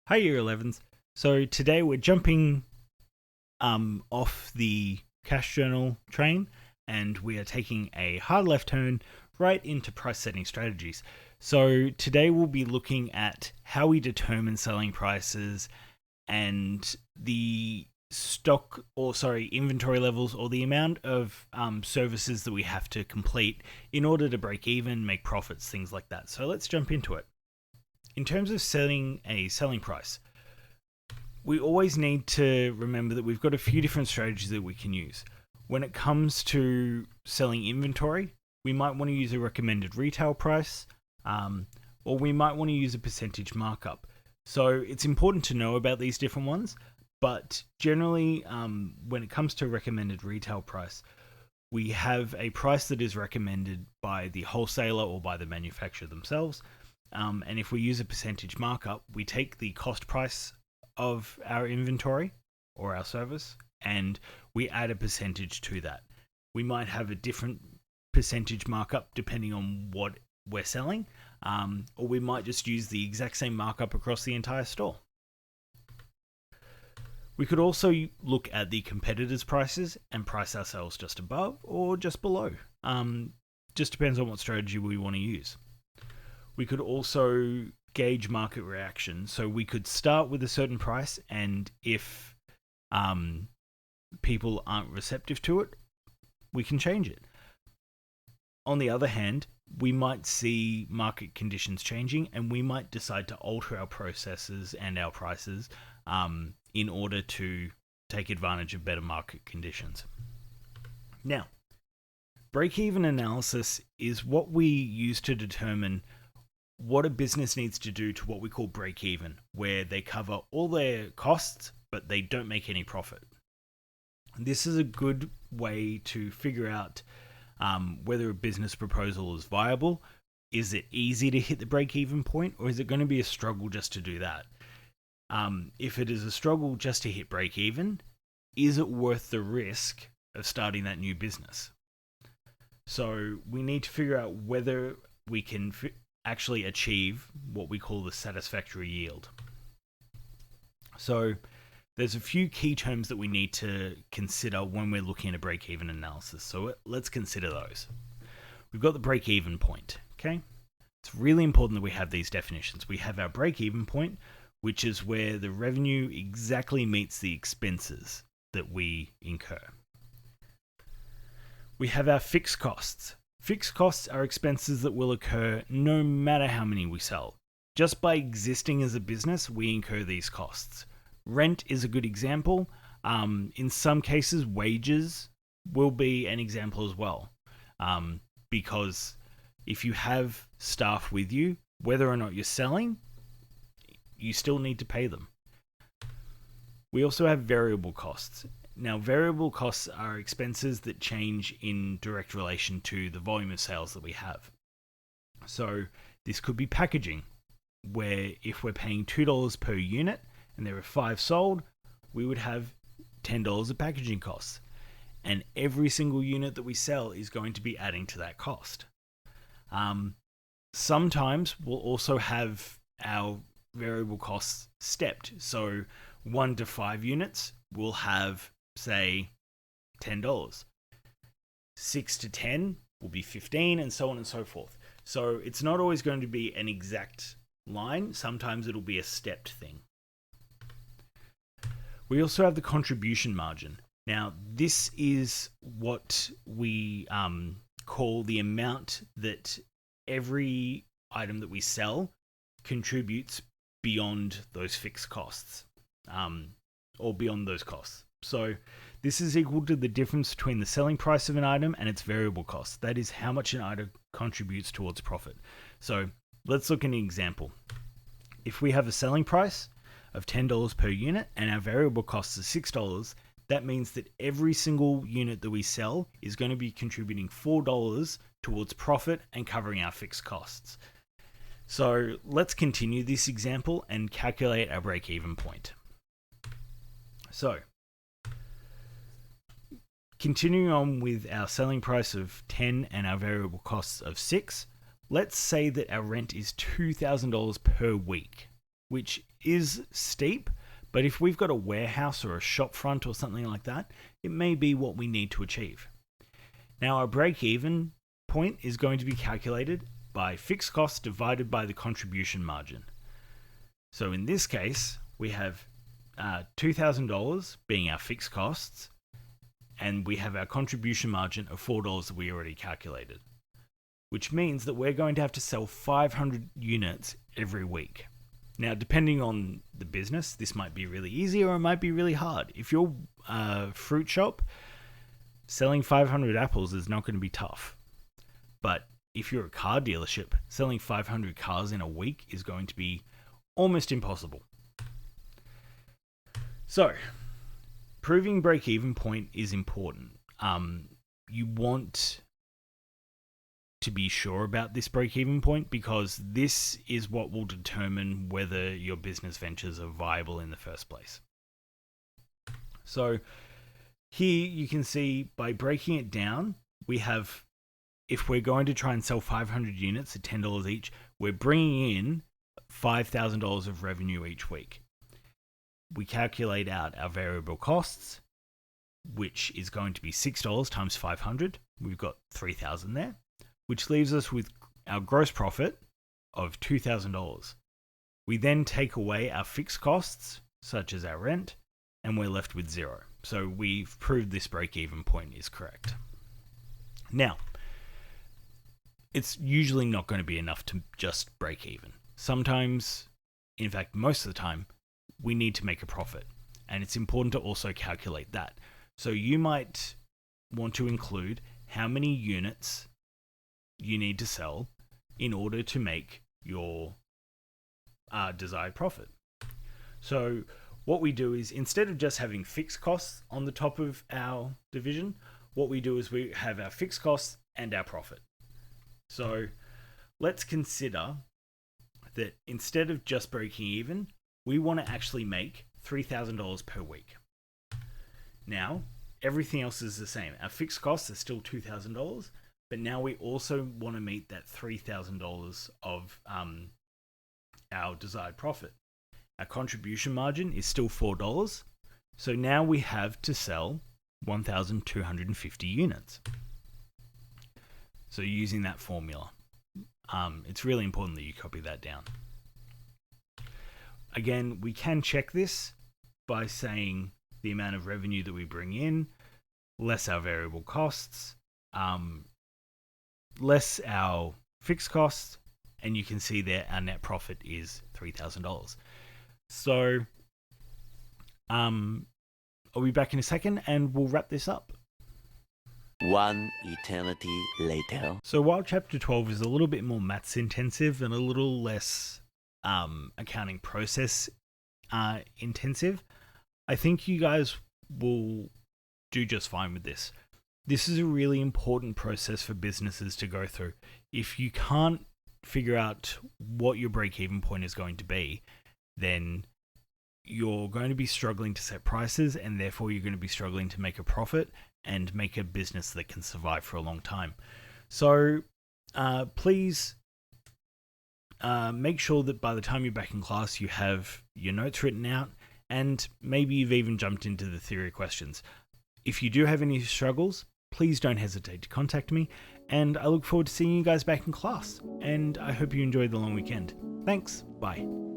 Hi, Year 11s. So today we're jumping off the cash journal train and we are taking a hard left turn right into price setting strategies. So today we'll be looking at how we determine selling prices and the inventory levels, or the amount of services that we have to complete in order to break even, make profits, things like that. So let's jump into it. In terms of setting a selling price, we always need to remember that we've got a few different strategies that we can use. When it comes to selling inventory, we might want to use a recommended retail price, or we might want to use a percentage markup. So it's important to know about these different ones, but generally, when it comes to recommended retail price, we have a price that is recommended by the wholesaler or by the manufacturer themselves. And if we use a percentage markup, we take the cost price of our inventory or our service and we add a percentage to that. We might have a different percentage markup depending on what we're selling, or we might just use the exact same markup across the entire store. We could also look at the competitors' prices and price ourselves just above or just below. Just depends on what strategy we want to use. We could also gauge market reaction. So we could start with a certain price, and if people aren't receptive to it, we can change it. On the other hand, we might see market conditions changing, and we might decide to alter our processes and our prices in order to take advantage of better market conditions. Now, break-even analysis is what we use to determine what a business needs to do to what we call break even, where they cover all their costs, but they don't make any profit. This is a good way to figure out whether a business proposal is viable. Is it easy to hit the break even point, or is it going to be a struggle just to do that? If it is a struggle just to hit break even, is it worth the risk of starting that new business? So we need to figure out whether we can actually achieve what we call the satisfactory yield. So there's a few key terms that we need to consider when we're looking at a break-even analysis. So let's consider those. We've got the break-even point, okay? It's really important that we have these definitions. We have our break-even point, which is where the revenue exactly meets the expenses that we incur. We have our fixed costs. Fixed costs are expenses that will occur no matter how many we sell. Just by existing as a business, we incur these costs. Rent is a good example. In some cases, wages will be an example as well. Because if you have staff with you, whether or not you're selling, you still need to pay them. We also have variable costs. Now, variable costs are expenses that change in direct relation to the volume of sales that we have. So this could be packaging, where if we're paying $2 per unit and there are 5 sold, we would have $10 of packaging costs. And every single unit that we sell is going to be adding to that cost. Sometimes we'll also have our variable costs stepped. So 1 to 5 units will have, say, $10. 6 to 10 will be 15, and so on and so forth. So it's not always going to be an exact line. Sometimes it'll be a stepped thing. We also have the contribution margin. Now, this is what we call the amount that every item that we sell contributes beyond those fixed costs, or beyond those costs. So this is equal to the difference between the selling price of an item and its variable cost. That is how much an item contributes towards profit. So let's look at an example. If we have a selling price of $10 per unit and our variable cost is $6, that means that every single unit that we sell is going to be contributing $4 towards profit and covering our fixed costs. So let's continue this example and calculate our break-even point. So continuing on with our selling price of 10 and our variable costs of 6, let's say that our rent is $2,000 per week. which is steep, but if we've got a warehouse or a shop front or something like that, it may be what we need to achieve. Now, our break-even point is going to be calculated by fixed costs divided by the contribution margin. So in this case, we have $2,000 being our fixed costs, and we have our contribution margin of $4 that we already calculated, which means that we're going to have to sell 500 units every week. Now, depending on the business, this might be really easy or it might be really hard. If you're a fruit shop, selling 500 apples is not going to be tough. But if you're a car dealership, selling 500 cars in a week is going to be almost impossible. So, proving break-even point is important. You want to be sure about this break-even point because this is what will determine whether your business ventures are viable in the first place. So here you can see by breaking it down, we have, if we're going to try and sell 500 units at $10 each, we're bringing in $5,000 of revenue each week. We calculate out our variable costs, which is going to be $6 times 500. We've got $3,000 there, which leaves us with our gross profit of $2,000. We then take away our fixed costs, such as our rent, and we're left with $0. So we've proved this break-even point is correct. Now, it's usually not going to be enough to just break even. Sometimes, in fact, most of the time, we need to make a profit. And it's important to also calculate that. So you might want to include how many units you need to sell in order to make your desired profit. So what we do is, instead of just having fixed costs on the top of our division, what we do is we have our fixed costs and our profit. So let's consider that instead of just breaking even, we want to actually make $3,000 per week. Now, everything else is the same. Our fixed costs are still $2,000, but now we also want to meet that $3,000 of our desired profit. Our contribution margin is still $4, so now we have to sell 1,250 units. So using that formula, it's really important that you copy that down. Again, we can check this by saying the amount of revenue that we bring in, less our variable costs, less our fixed costs, and you can see there our net profit is $3,000. So I'll be back in a second and we'll wrap this up. One eternity later. So while chapter 12 is a little bit more maths intensive and a little less accounting process intensive, I think you guys will do just fine with this. This is a really important process for businesses to go through. If you can't figure out what your break-even point is going to be, then you're going to be struggling to set prices, and therefore you're going to be struggling to make a profit and make a business that can survive for a long time. So please make sure that by the time you're back in class, you have your notes written out, and maybe you've even jumped into the theory questions. If you do have any struggles, please don't hesitate to contact me, and I look forward to seeing you guys back in class, and I hope you enjoyed the long weekend. Thanks, bye.